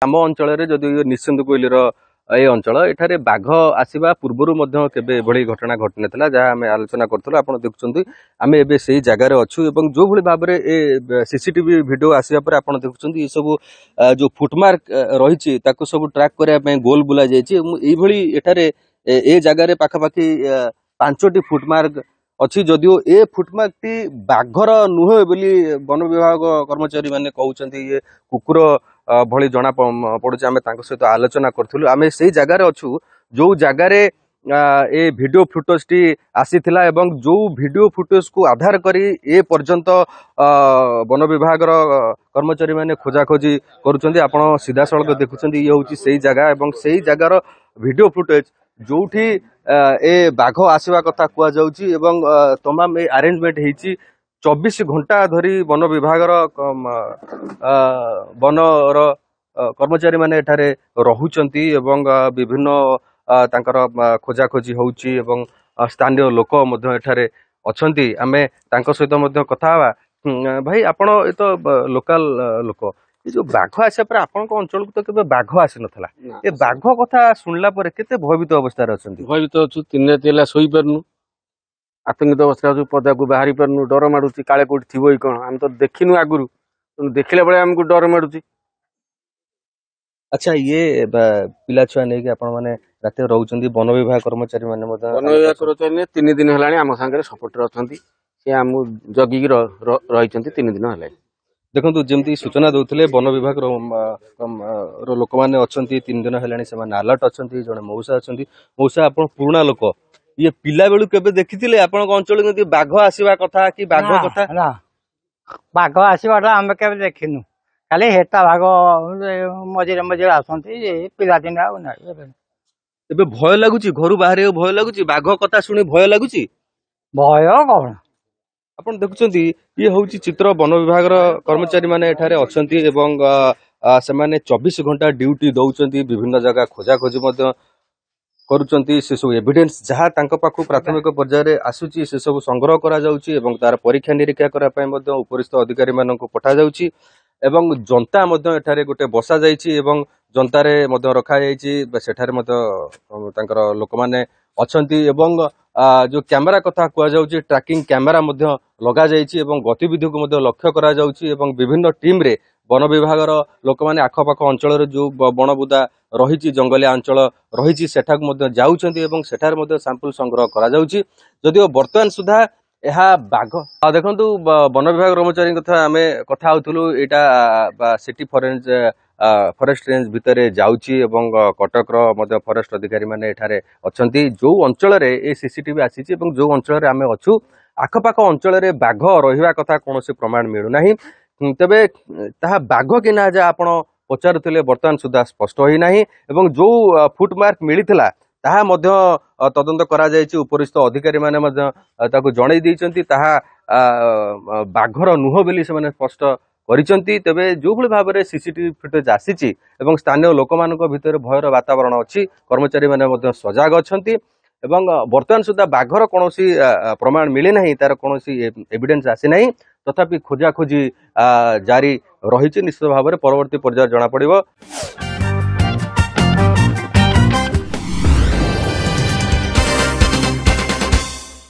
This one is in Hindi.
आम अंचल जदि निश्चिंत कोइली ए अंचल एठारे बाघ आसवा पूर्वर केबे एभली घटना घटी ना जहाँ आम आलोचना करूँ आप देखुं आम ए से जगार अच्छु जो भली भाव में सीसीटीवी वीडियो आसवा पर आप देखुं ये सब जो फुटमार्क रही सब ट्रैक करने गोल बुला जाइए एठारे ए जगार पाखापाखि 5टी फुटमार्क अच्छी जदियो ए फुटमार्क टी बाघर नुहे बोली वन विभाग कर्मचारी माने कहउचंती ये कुकुर भली जना पड़ुचे आम सहित आलोचना करूँ आम से जगार अच्छु जो जगार ए वीडियो फुटेज टी आसीथिला एवं जो वीडियो फुटेज को आधार करी ए पर्यंत वन विभाग कर्मचारी माने खोजाखोजी करुचंती आपण सीधा सड़क देखुचंती ये होची सेही जगह एवं सेही जगार वीडियो फुटेज जोठी ए बाघ आसवा कथा कुआ जाउची एवं तमाम ए अरेंजमेंट हेची 24 घंटा धरी वन विभाग वन कर्मचारी माने एठारे रहुचंती एवं विभिन्न तांकर खोजाखोजी होउची एवं स्थानीय लोक मध्य एठारे अछंती आमे तांको सहित मध्य कथा हवा भाई आपण ए तो लोकल लोक ये जो बाघ आसा पर आपण को अंचल को तो केबे बाघ आसी नथला ए बाघ कथा सुनला पर केते भयभीत अवस्था रे अछंती भयभीत अछु 3 रात होला सोई परनु आतंकित अवस्था अछु पदा को बाहरी परनु डर माडुची काळे कोठी थिबोई कोन हम तो देखिनु आगुरु देखिले बळे हमको डर माडुची। अच्छा ये पिला छुआ नै कि आपण माने राते रहउचंती वन विभाग कर्मचारी माने वन विभाग कर्मचारी ने 3 दिन हलाणी हम संगे सपोर्ट रे अछंती से हम जगी की रहिचंती 3 दिन हलाणी देखो जमी सूचना दौले वन विभाग लोक मैंने अच्छा 3 दिन है अलर्ट अच्छा जड़े मौसा अच्छा मौसा आप पुराना लोक ये पिला बेलू के देखी आप अंचल बाघ आसवा कथा कि बाघ कथा बाघ आसवाटा आम के देखिनु खाली हेटा बाघ मझे मझे आसती पिला दिन भय लगुच घर बाहर भय लगुच बाघ कथा शुणी भय लगुच भय कौन आपण देखुचंती ये होची चित्र वन विभाग कर्मचारी माने एठारे अछंती एवं से माने 24 घंटा ड्यूटी दउचंती विभिन्न जगह खोजा खोजी मध्य करूचंती से सब एविडेंस जहाँ तांको पाखु प्राथमिक पर्याय रे आसुची से सब संग्रह करा जाउची एवं तार परीक्षा निरीक्षा करा पय मध्य उपरिस्थ अधिकारी माननको पठा जाउची एवं जनता मध्य एठारे गोटे बसा जाइची एवं जनतारे मध्य रखा जाइची सेठारे मध्य तांकर लोक माने अछंती एवं जो कैमरा कथा कुआ जाउची ट्रैकिंग कैमरा मध्य लगा जाइची एवं गतिविधि को मध्य लक्ष्य करा जाउची एवं विभिन्न टीम रे वन विभाग लोक माने आखपाख अंचल जो बनबुदा रही जंगलिया अंचल रही सेठा मध्य जाउचंती एवं सेठार मध्य सैंपल संग्रह करा जाउची जदियो वर्तमान सुधा यह बाघ देखु वन विभाग कर्मचारी कथा आम कथा होतलु एटा सिटी फॉरेस्ट रेंज भितर जाउची एवं कटक मध्य फॉरेस्ट अधिकारी माने एठारे अछंती जो अंचल रे ए सीसीटीवी आसीची एवं जो अंचल रे आमे अछु आखपाख अंचल रे बाघ रहिवा कथा कोनोसी प्रमाण मिलु नाही तबे ताहा बाघ कि ना जा आपण पचारुथिले वर्तमान सुधा स्पष्ट होई नाही एवं जो फुटमार्क मिलिथिला ताहा मध्य तदंत करा जायछि उपरिस्थ अधिकारी माने मध्य ताको जणै दैचंती ताहा बाघर नुह बेली से माने स्पष्ट करिसंती तबे जो भली भाव में सीसीटीवी फुटेज आसीची एवं स्थानीय लोक मानक भितर भयर वातावरण अछि कर्मचारी माने मध्य सजग अछंती एवं वर्तमान सुधा बाघर कोनोसी प्रमाण मिले नाही तार कोनोसी एविडेंस आसी नाही तथापि खोजा खोजी जारी रहिछि निश्चित भाव में परवर्ती पर्याय जणा पड़िबो।